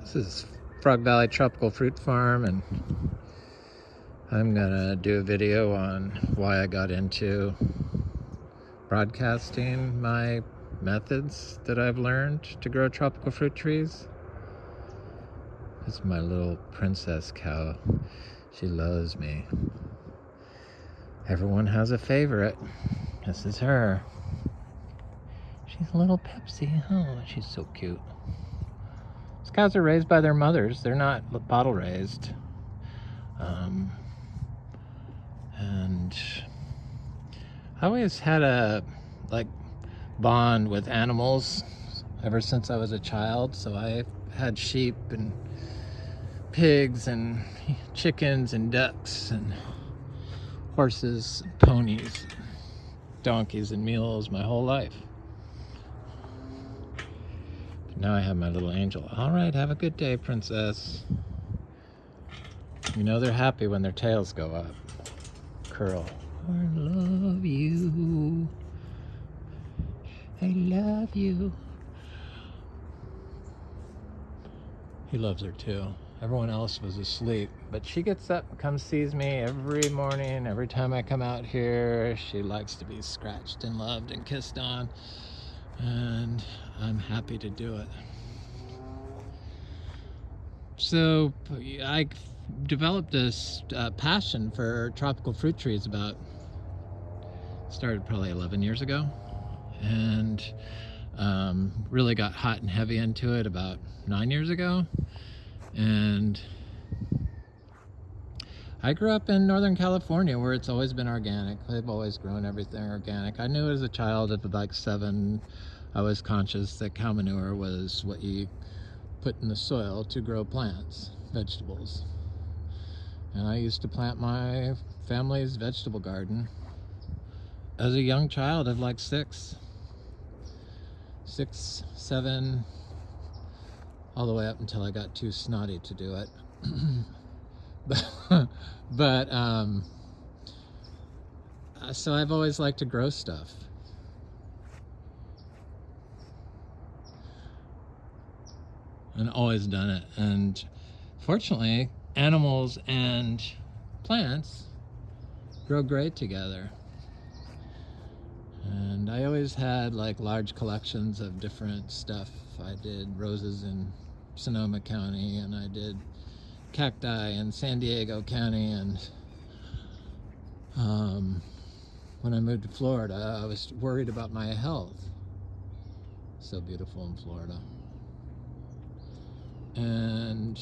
This is Frog Valley Tropical Fruit Farm, and I'm gonna do a video on why I got into broadcasting my methods that I've learned to grow tropical fruit trees. This is my little princess cow. She loves me. Everyone has a favorite. This is her. She's a little Pepsi. Oh, she's so cute. These cows are raised by their mothers. They're not bottle raised. And I always had a bond with animals ever since I was a child. So I had sheep and pigs and chickens and ducks and horses, and ponies, donkeys and mules my whole life. Now I have my little angel. All right, have a good day, princess. You know they're happy when their tails go up. Curl. I love you. I love you. He loves her too. Everyone else was asleep, but she gets up and comes sees me every morning. Every time I come out here, she likes to be scratched and loved and kissed on, and I'm happy to do it. So I developed this passion for tropical fruit trees started probably 11 years ago, and really got hot and heavy into it about 9 years ago. And I grew up in Northern California, where it's always been organic. They've always grown everything organic. I knew as a child at like 7, I was conscious that cow manure was what you put in the soil to grow plants, vegetables. And I used to plant my family's vegetable garden as a young child of like 6, 7, all the way up until I got too snotty to do it. but so I've always liked to grow stuff. And always done it. And fortunately, animals and plants grow great together. And I always had like large collections of different stuff. I did roses in Sonoma County, and I did cacti in San Diego County, and when I moved to Florida, I was worried about my health. So beautiful in Florida. And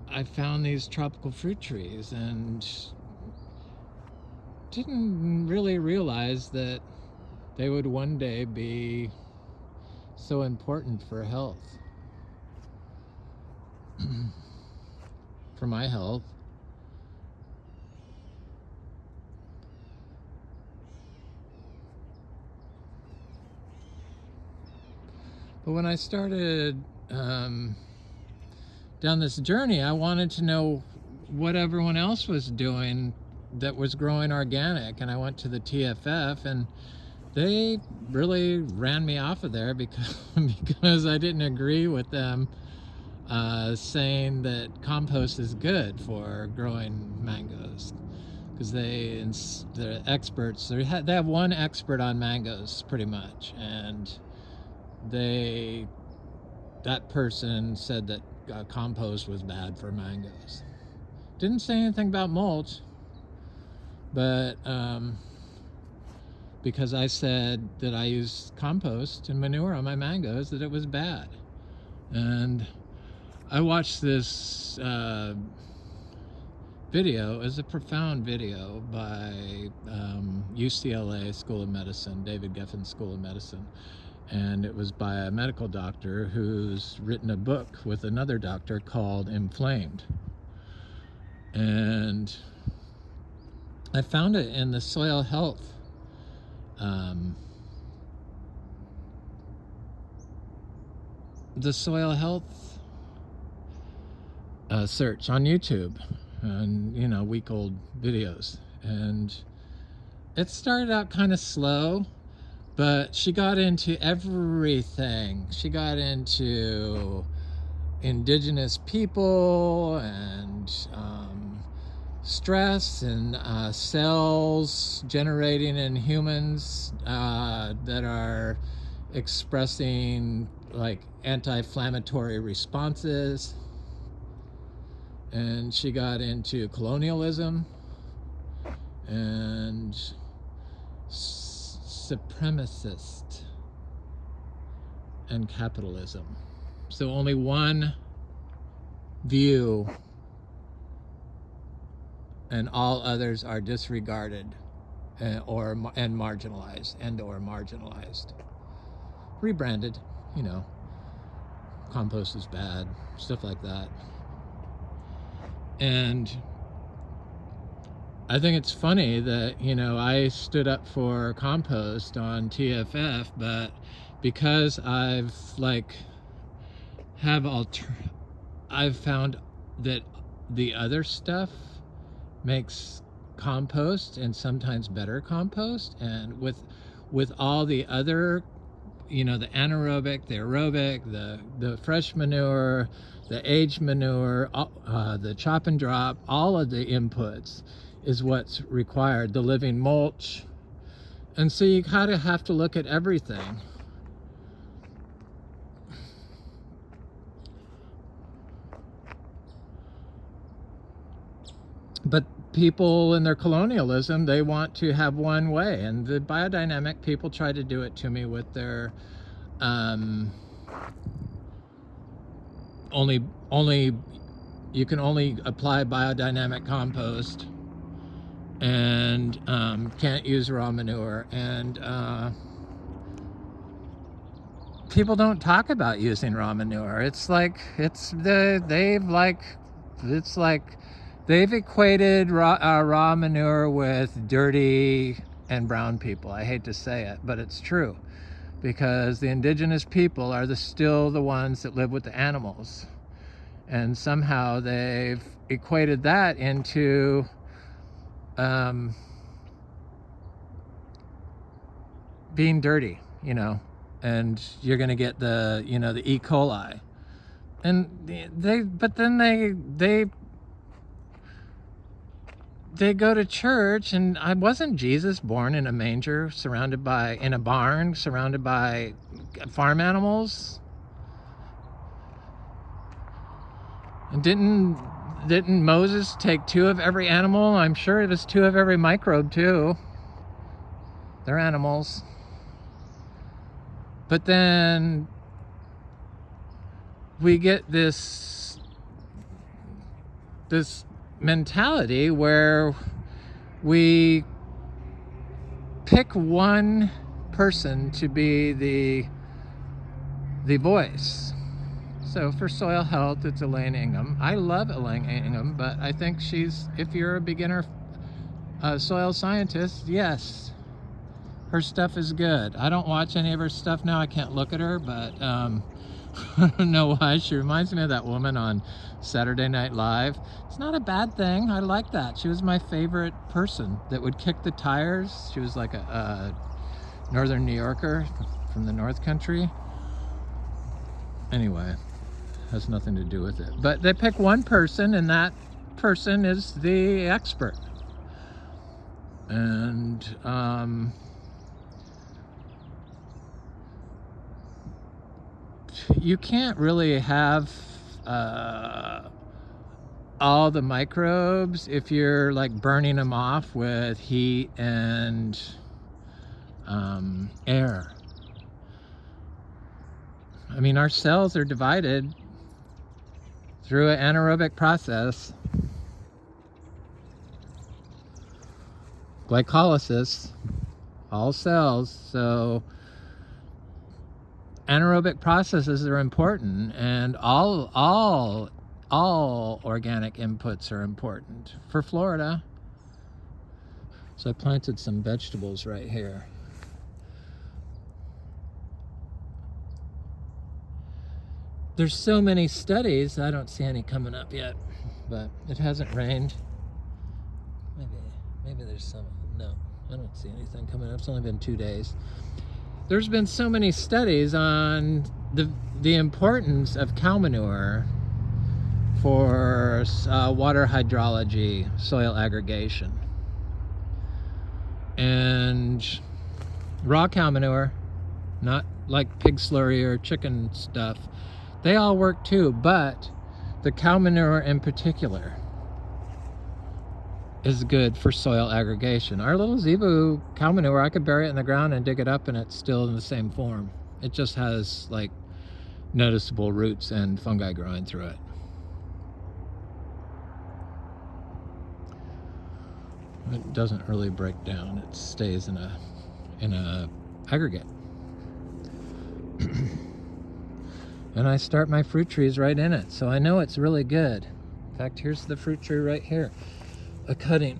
I found these tropical fruit trees and didn't really realize that they would one day be so important for health. For my health. But when I started down this journey, I wanted to know what everyone else was doing that was growing organic. And I went to the TFF, and they really ran me off of there because I didn't agree with them saying that compost is good for growing mangoes. Because they're experts. They have one expert on mangoes, pretty much, and that person said that compost was bad for mangoes. Didn't say anything about mulch, but because I said that I use compost and manure on my mangoes, that it was bad. And I watched this video. It was a profound video by UCLA School of Medicine, David Geffen School of Medicine. And it was by a medical doctor who's written a book with another doctor called Inflamed. And I found it in the soil health search on YouTube, and week-old videos. And it started out kind of slow, But she got into everything. She got into indigenous people and stress and cells generating in humans that are expressing like anti-inflammatory responses. And she got into colonialism and supremacist and capitalism. So only one view and all others are disregarded and marginalized. Rebranded, you know, compost is bad, stuff like that. And I think it's funny that, you know, I stood up for compost on TFF, but because I've found that the other stuff makes compost, and sometimes better compost, and with all the other, you know, the anaerobic, the aerobic, the fresh manure, the aged manure, the chop and drop, all of the inputs is what's required, the living mulch. And so you kind of have to look at everything. But people in their colonialism, they want to have one way, and the biodynamic people try to do it to me with their you can only apply biodynamic compost and can't use raw manure, and people don't talk about using raw manure. It's like they've equated raw manure with dirty and brown people. I hate to say it, but it's true, because the indigenous people are still the ones that live with the animals, and somehow they've equated that into being dirty, you know, and you're going to get the, you know, the E. coli, and they go to church, and wasn't Jesus born in a manger, in a barn, surrounded by farm animals? And didn't Moses take 2 of every animal? I'm sure it was 2 of every microbe too. They're animals. But then we get this mentality where we pick one person to be the voice. So for soil health, it's Elaine Ingham. I love Elaine Ingham, but I think if you're a beginner soil scientist, yes, her stuff is good. I don't watch any of her stuff now. I can't look at her, but I don't know why. She reminds me of that woman on Saturday Night Live. It's not a bad thing. I like that. She was my favorite person that would kick the tires. She was like a northern New Yorker from the North Country. Anyway, has nothing to do with it. But they pick one person, and that person is the expert. And you can't really have all the microbes if you're like burning them off with heat and air. I mean, our cells are divided through an anaerobic process, glycolysis, all cells. So anaerobic processes are important, and all organic inputs are important for Florida. So I planted some vegetables right here. There's so many studies. I don't see any coming up yet, but it hasn't rained. Maybe there's some. No, I don't see anything coming up. It's only been 2 days. there's been so many studies on the importance of cow manure for water hydrology, soil aggregation. And raw cow manure, not like pig slurry or chicken stuff, they all work too, but the cow manure in particular is good for soil aggregation. Our little zebu cow manure, I could bury it in the ground and dig it up and it's still in the same form. It just has like noticeable roots and fungi growing through it. It doesn't really break down. It stays in a aggregate. And I start my fruit trees right in it, so I know it's really good. In fact, here's the fruit tree right here, a cutting.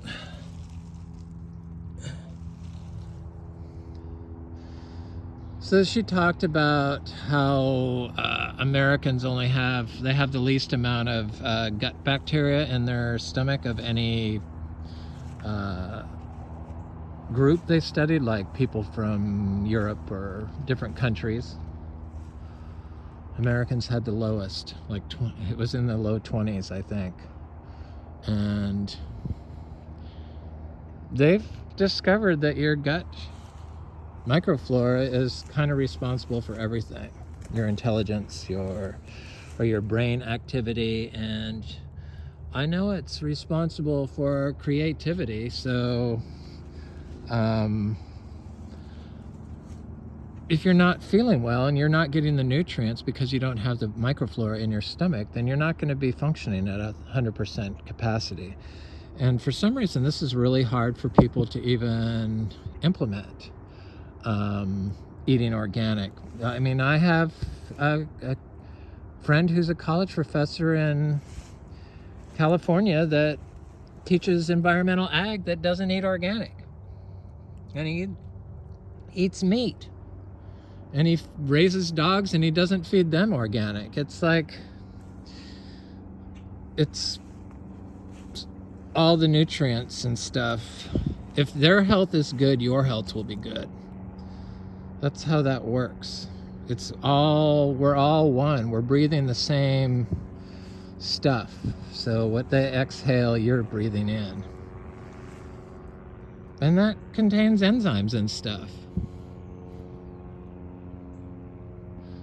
So she talked about how Americans only have the least amount of gut bacteria in their stomach of any group they studied, like people from Europe or different countries. Americans had the lowest, like it was in the low 20s, I think. And they've discovered that your gut microflora is kind of responsible for everything. Your intelligence, your brain activity, and I know it's responsible for creativity. So if you're not feeling well and you're not getting the nutrients because you don't have the microflora in your stomach, then you're not going to be functioning at 100% capacity. And for some reason, this is really hard for people to even implement. Eating organic. I mean, I have a friend who's a college professor in California that teaches environmental ag that doesn't eat organic. And he eats meat. And he raises dogs and he doesn't feed them organic. It's like, it's all the nutrients and stuff. If their health is good, your health will be good. That's how that works. We're all one. We're breathing the same stuff. So what they exhale, you're breathing in. And that contains enzymes and stuff.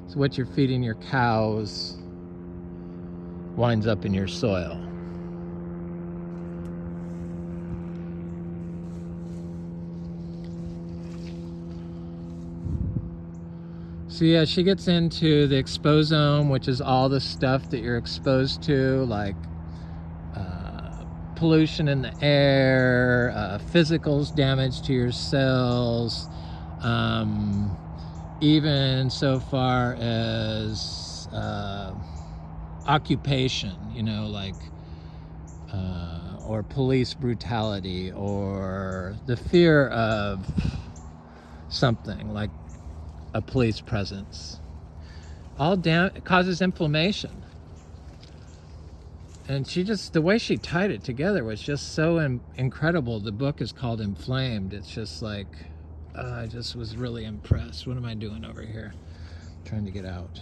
So what you're feeding your cows winds up in your soil. So yeah, she gets into the exposome, which is all the stuff that you're exposed to, like pollution in the air, physicals damage to your cells, even so far as occupation, like or police brutality, or the fear of something like a police presence. All causes inflammation. And the way she tied it together was just so incredible. The book is called Inflamed. It's just like, I just was really impressed. What am I doing over here? Trying to get out.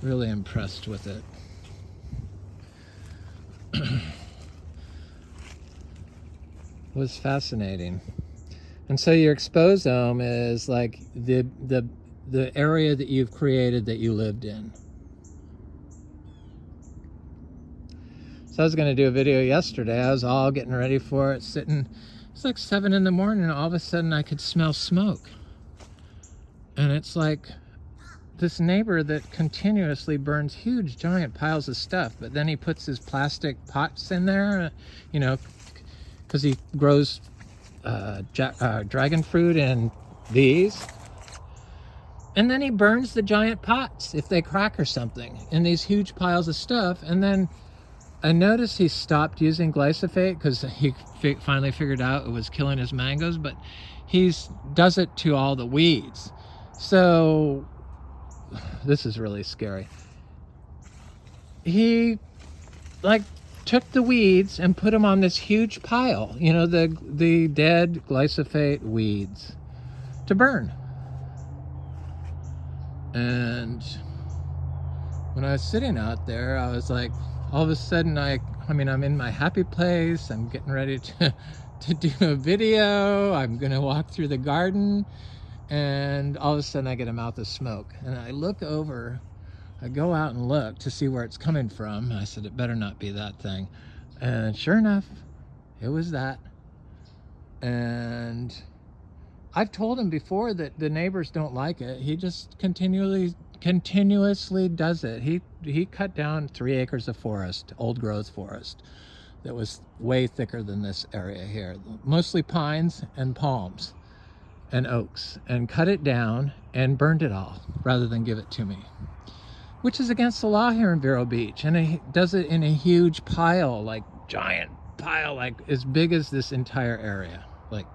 Really impressed with it. It was fascinating. And so your exposome is like the area that you've created that you lived in. So I was going to do a video yesterday. I was all getting ready for it, sitting. It's like 7 in the morning, and all of a sudden I could smell smoke. And it's like this neighbor that continuously burns huge, giant piles of stuff, but then he puts his plastic pots in there, because he grows dragon fruit and these. And then he burns the giant pots if they crack or something in these huge piles of stuff. And then I noticed he stopped using glyphosate because he finally figured out it was killing his mangoes, but he does it to all the weeds. So this is really scary. He took the weeds and put them on this huge pile, the dead glyphosate weeds to burn. And when I was sitting out there, I was like, all of a sudden, I mean, I'm in my happy place. I'm getting ready to do a video. I'm gonna walk through the garden, and all of a sudden I get a mouth of smoke. And I look over, I go out and look to see where it's coming from. I said, it better not be that thing. And sure enough, it was that. And I've told him before that the neighbors don't like it. He just continuously does it. He cut down 3 acres of forest, old growth forest, that was way thicker than this area here, mostly pines and palms and oaks, and cut it down and burned it all rather than give it to me, which is against the law here in Vero Beach. And he does it in a huge pile, like giant pile, like as big as this entire area, like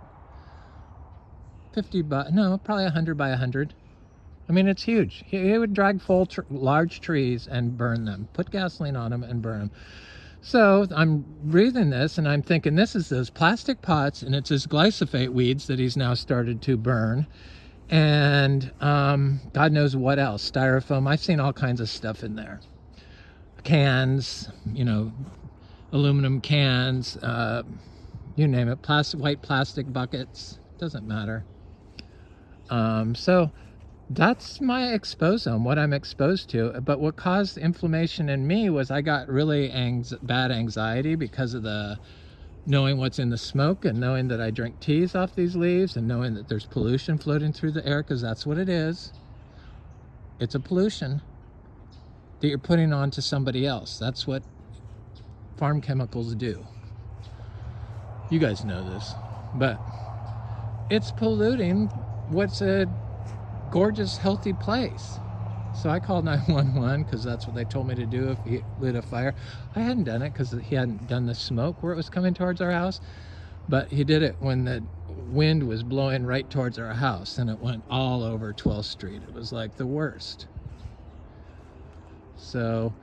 50 by, no, probably 100 by 100. I mean, it's huge. He would drag large trees and burn them, put gasoline on them and burn them. So I'm breathing this and I'm thinking, this is those plastic pots, and it's his glyphosate weeds that he's now started to burn. And God knows what else, styrofoam. I've seen all kinds of stuff in there. Cans, you know, aluminum cans, you name it, white plastic buckets, doesn't matter. So that's my exposome, what I'm exposed to. But what caused inflammation in me was I got really bad anxiety because of the knowing what's in the smoke, and knowing that I drink teas off these leaves, and knowing that there's pollution floating through the air, because that's what it is. It's a pollution that you're putting on to somebody else. That's what farm chemicals do. You guys know this, but it's polluting what's a gorgeous, healthy place. So I called 911 because that's what they told me to do if he lit a fire. I hadn't done it because he hadn't done the smoke where it was coming towards our house, but he did it when the wind was blowing right towards our house, and it went all over 12th Street. It was like the worst. So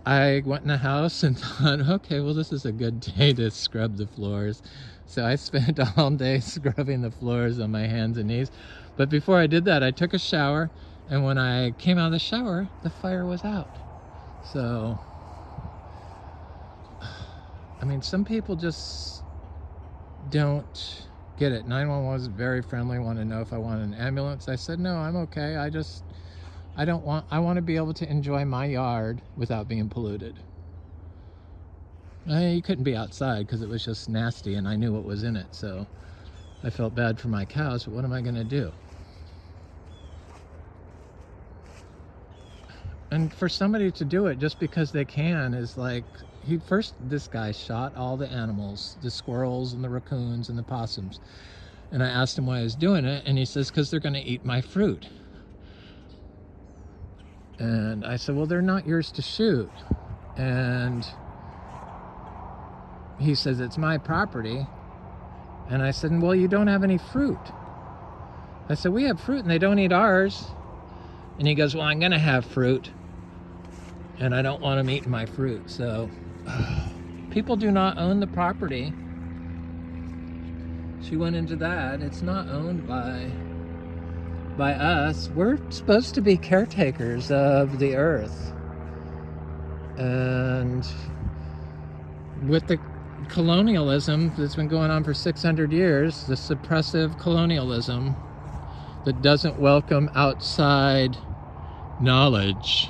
I went in the house and thought, okay, well, this is a good day to scrub the floors. So I spent all day scrubbing the floors on my hands and knees. But before I did that, I took a shower, and when I came out of the shower, the fire was out. So, I mean, some people just don't get it. 911 was very friendly, wanted to know if I wanted an ambulance. I said, no, I'm okay. I want to be able to enjoy my yard without being polluted. You couldn't be outside because it was just nasty, and I knew what was in it. So I felt bad for my cows, but what am I going to do? And for somebody to do it just because they can is like, this guy shot all the animals, the squirrels and the raccoons and the possums. And I asked him why he was doing it, and he says, because they're going to eat my fruit. And I said, well, they're not yours to shoot. And he says, it's my property. And I said, well, you don't have any fruit. I said, we have fruit and they don't eat ours. And he goes, well, I'm going to have fruit, and I don't want them eating my fruit. So people do not own the property. She went into that. It's not owned by us. We're supposed to be caretakers of the earth. And with the colonialism that's been going on for 600 years, the suppressive colonialism that doesn't welcome outside knowledge,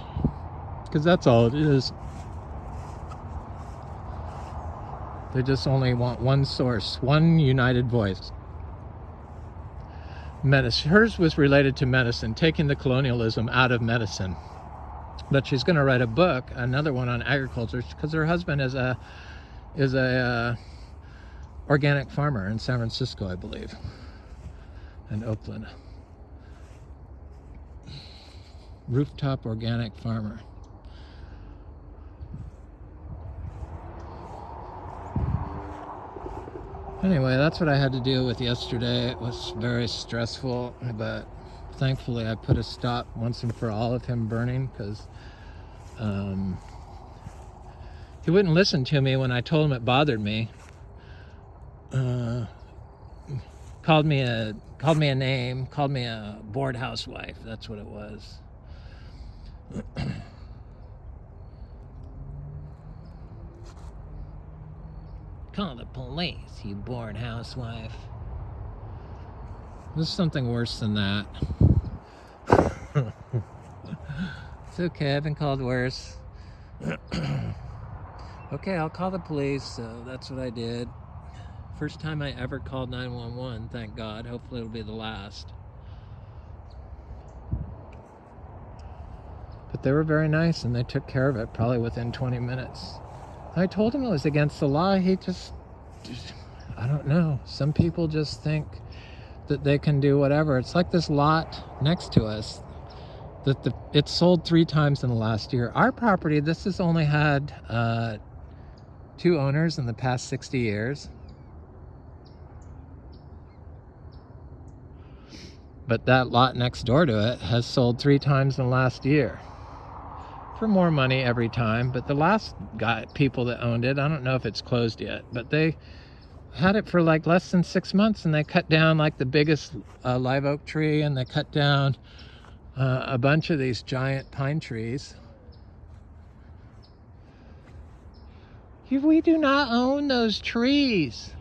because that's all it is. They just only want one source, one united voice. Medicine. Hers was related to medicine, taking the colonialism out of medicine. But she's going to write a book, another one on agriculture, because her husband is a organic farmer in San Francisco, I believe, and Oakland. Rooftop organic farmer. Anyway, that's what I had to deal with yesterday. It was very stressful, but thankfully I put a stop once and for all of him burning, because he wouldn't listen to me when I told him it bothered me. Called me a name, called me a bored housewife. That's what it was. Call the police, you bored housewife. There's something worse than that. It's okay, I've been called worse. Okay, I'll call the police, so that's what I did. First time I ever called 911, thank God. Hopefully it'll be the last. But they were very nice, and they took care of it probably within 20 minutes. I told him it was against the law. He just I don't know. Some people just think that they can do whatever. It's like this lot next to us that it's sold 3 times in the last year. Our property, this has only had 2 owners in the past 60 years. But that lot next door to it has sold 3 times in the last year. For more money every time. But the last people that owned it, I don't know if it's closed yet, but they had it for like less than 6 months, and they cut down like the biggest live oak tree, and they cut down a bunch of these giant pine trees. We do not own those trees.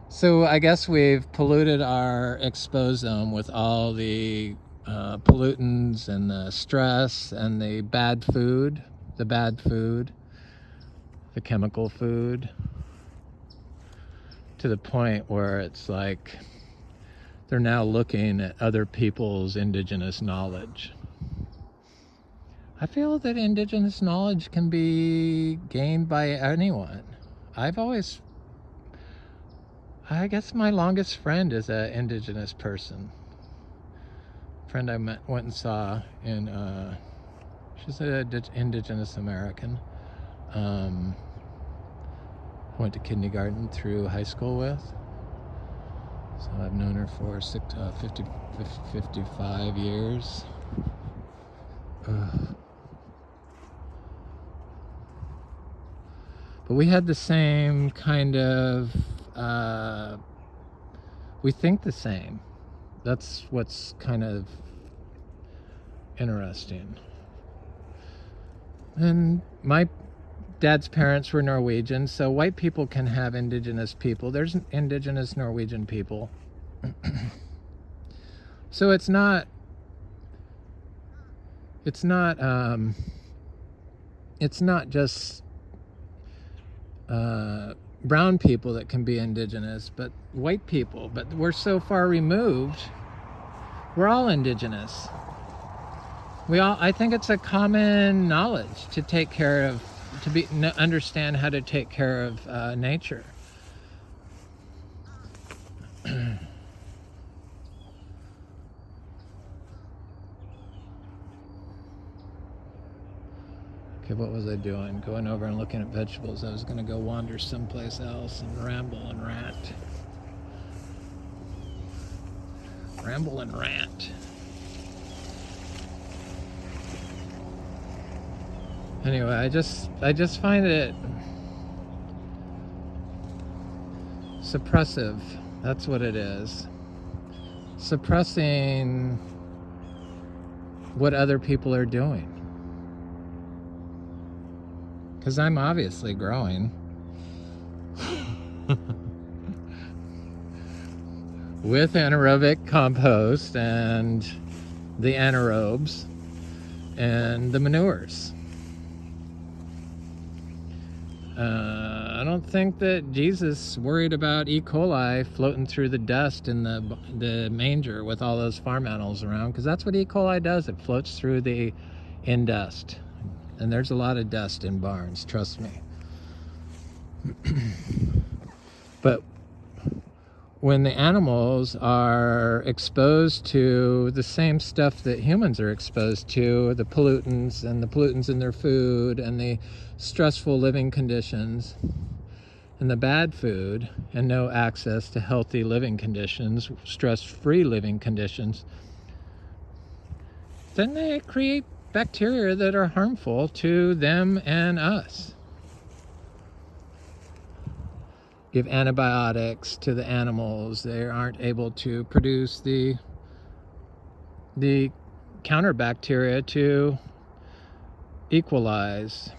So I guess we've polluted our exposed zone with all the pollutants and the stress and the bad food, the chemical food, to the point where it's like they're now looking at other people's indigenous knowledge. I feel that indigenous knowledge can be gained by anyone. I guess my longest friend is an indigenous person. Friend I went and saw in, she's an indigenous American. Went to kindergarten through high school with. So I've known her for 55 years. But we had the same kind of, we think the same. That's what's kind of interesting. And my dad's parents were Norwegian, so white people can have indigenous people. There's indigenous Norwegian people. So it's not just brown people that can be indigenous, but white people. But we're so far removed. We're all indigenous. I think it's a common knowledge to take care of, understand how to take care of nature. Okay, what was I doing? Going over and looking at vegetables. I was going to go wander someplace else and ramble and rant. Ramble and rant. Anyway, I just find it suppressive. That's what it is. Suppressing what other people are doing. Because I'm obviously growing. With anaerobic compost and the anaerobes and the manures. I don't think that Jesus worried about E. coli floating through the dust in the manger with all those farm animals around, because that's what E. coli does. It floats through in dust. And there's a lot of dust in barns, trust me. But when the animals are exposed to the same stuff that humans are exposed to, the pollutants in their food and the stressful living conditions and the bad food and no access to healthy living conditions, stress-free living conditions, then they create bacteria that are harmful to them and us. Give antibiotics to the animals. They aren't able to produce the counter bacteria to equalize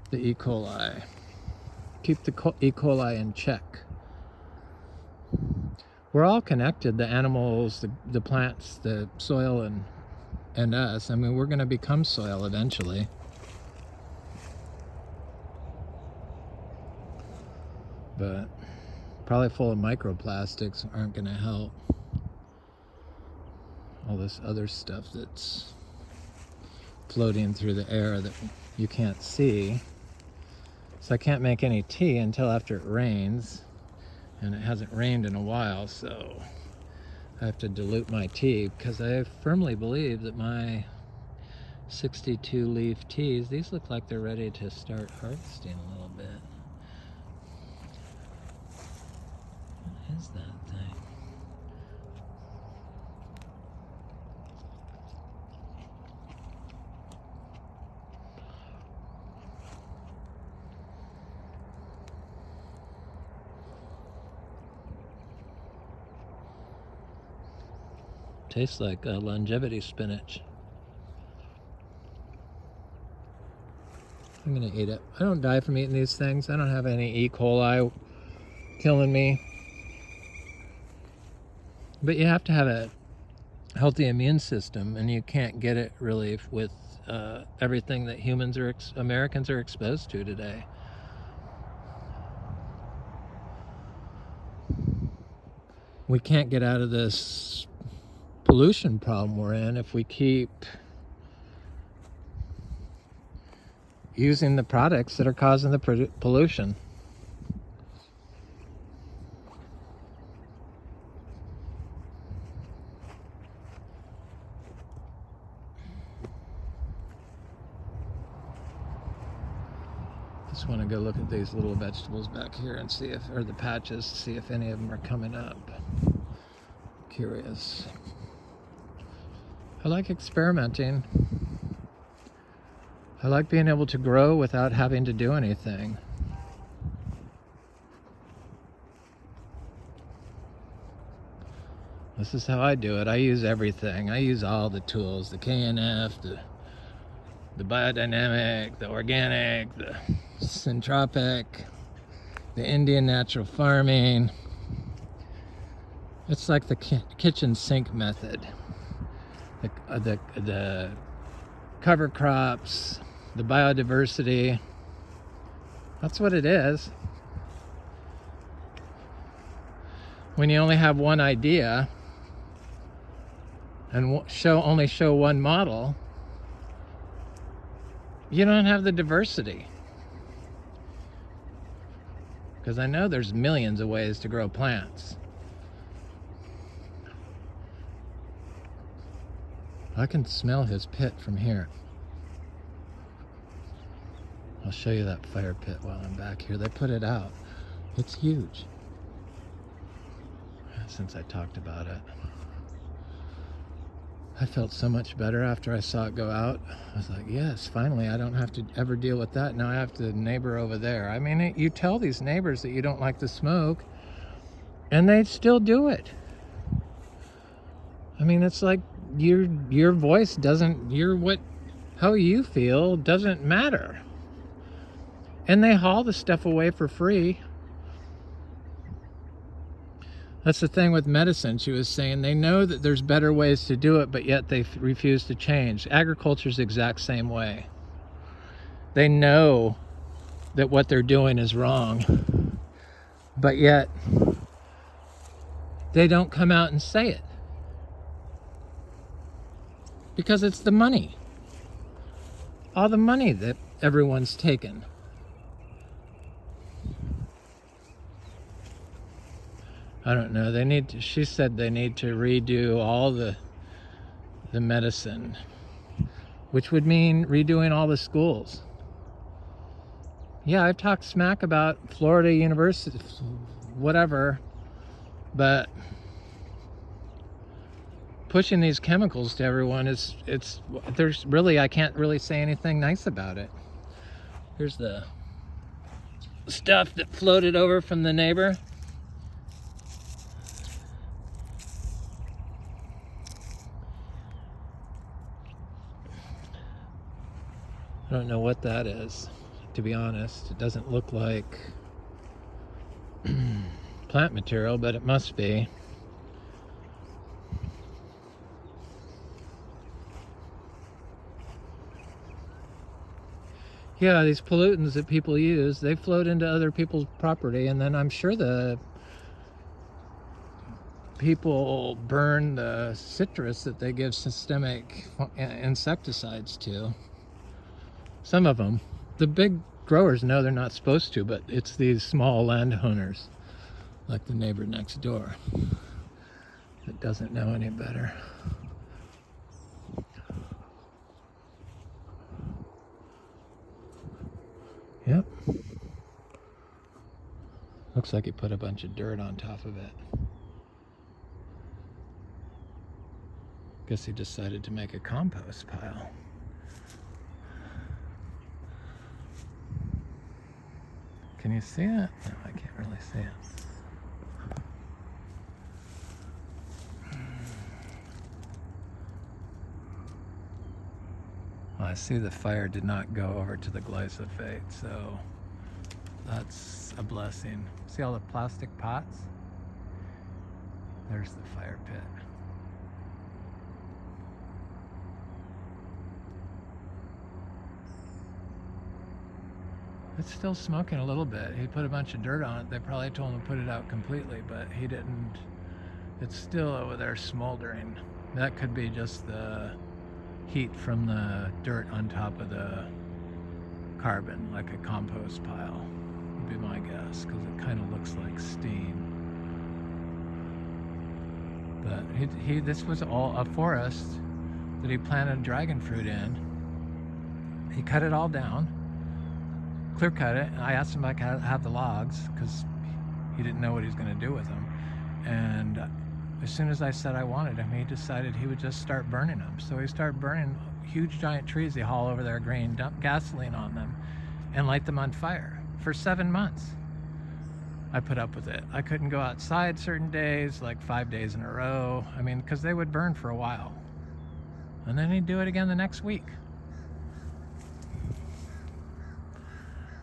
the E. coli. Keep the E. coli in check. We're all connected, the animals, the plants, the soil, and us. I mean, we're going to become soil eventually. But probably full of microplastics aren't going to help. All this other stuff that's floating through the air that you can't see. So I can't make any tea until after it rains, and it hasn't rained in a while, so I have to dilute my tea, because I firmly believe that my 62 leaf teas, these look like they're ready to start harvesting a little bit. What is that thing? Tastes like longevity spinach. I'm gonna eat it. I don't die from eating these things. I don't have any E. coli killing me. But you have to have a healthy immune system, and you can't get it really with everything that Americans are exposed to today. We can't get out of this pollution problem we're in if we keep using the products that are causing the pollution. Just want to go look at these little vegetables back here and see if, or the patches, see if any of them are coming up. Curious. I like experimenting. I like being able to grow without having to do anything. This is how I do it. I use everything. I use all the tools, the KNF, the biodynamic, the organic, the syntropic, the Indian natural farming. It's like the kitchen sink method. The cover crops, the biodiversity. That's what it is. When you only have one idea and only show one model, you don't have the diversity. Because I know there's millions of ways to grow plants. I can smell his pit from here. I'll show you that fire pit while I'm back here. They put it out. It's huge. Since I talked about it, I felt so much better after I saw it go out. I was like, yes, finally, I don't have to ever deal with that. Now I have the neighbor over there. I mean, you tell these neighbors that you don't like the smoke, and they still do it. I mean, it's like your voice doesn't, how you feel doesn't matter. And they haul the stuff away for free. That's the thing with medicine. She was saying they know that there's better ways to do it, but yet they refuse to change. Agriculture's the exact same way. They know that what they're doing is wrong, but yet they don't come out and say it. Because it's the money. All the money that everyone's taken. I don't know. She said they need to redo all the medicine, which would mean redoing all the schools. Yeah, I've talked smack about Florida University, whatever, but pushing these chemicals to everyone I can't really say anything nice about it. Here's the stuff that floated over from the neighbor. I don't know what that is, to be honest. It doesn't look like plant material, but it must be. Yeah, these pollutants that people use, they float into other people's property, and then I'm sure the people burn the citrus that they give systemic insecticides to. Some of them. The big growers know they're not supposed to, but it's these small landowners, like the neighbor next door, that doesn't know any better. Yep. Looks like he put a bunch of dirt on top of it. Guess he decided to make a compost pile. Can you see it? No, I can't really see it. Well, I see the fire did not go over to the glyphosate, so that's a blessing. See all the plastic pots? There's the fire pit. It's still smoking a little bit. He put a bunch of dirt on it. They probably told him to put it out completely, but he didn't. It's still over there smoldering. That could be just the heat from the dirt on top of the carbon, like a compost pile, would be my guess, because it kind of looks like steam. But this was all a forest that he planted dragon fruit in. He cut it all down, clear cut it, and I asked him if I could have the logs, because he didn't know what he was going to do with them. And as soon as I said I wanted them, he decided he would just start burning them. So he started burning huge giant trees he haul over their green, dump gasoline on them, and light them on fire for 7 months. I put up with it. I couldn't go outside certain days, like 5 days in a row. I mean, because they would burn for a while. And then he'd do it again the next week.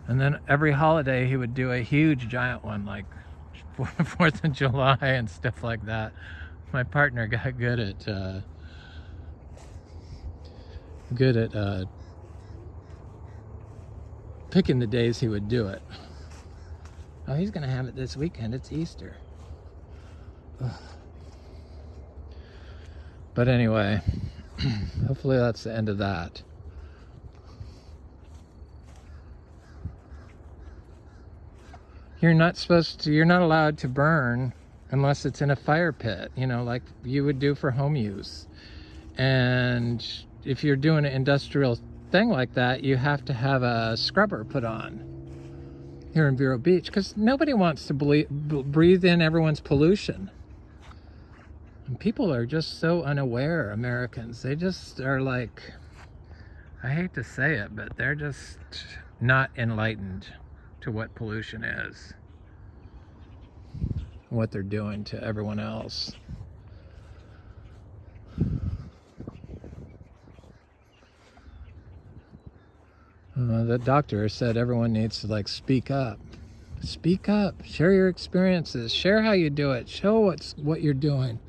And then every holiday he would do a huge giant one, like 4th of July and stuff like that. My partner got good at picking the days he would do it. Oh, he's gonna have it this weekend. It's Easter. Ugh. But anyway, hopefully that's the end of that. You're not allowed to burn unless it's in a fire pit, you know, like you would do for home use. And if you're doing an industrial thing like that, you have to have a scrubber put on here in Vero Beach, because nobody wants to breathe in everyone's pollution. And people are just so unaware, Americans. They just are like, I hate to say it, but they're just not enlightened to what pollution is, what they're doing to everyone else. The doctor said everyone needs to speak up. Speak up, share your experiences, share how you do it, show what you're doing.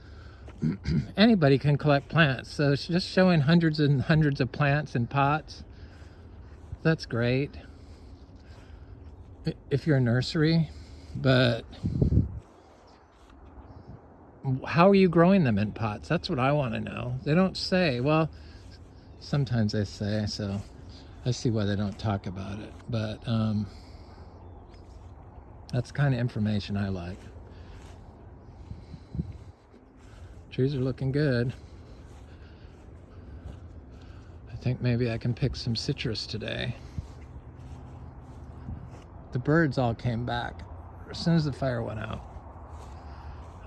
Anybody can collect plants, so just showing hundreds and hundreds of plants in pots, that's great if you're a nursery, but how are you growing them in pots? That's what I want to know. They don't say. Well, sometimes they say, so I see why they don't talk about it, but that's the kind of information I like. Trees are looking good. I think maybe I can pick some citrus today. The birds all came back as soon as the fire went out.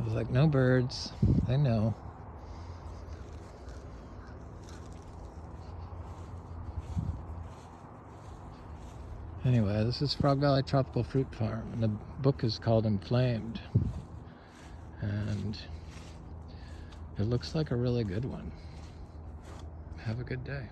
I was like, no birds, they know. Anyway, this is Frog Valley Tropical Fruit Farm, and the book is called Inflamed. And it looks like a really good one. Have a good day.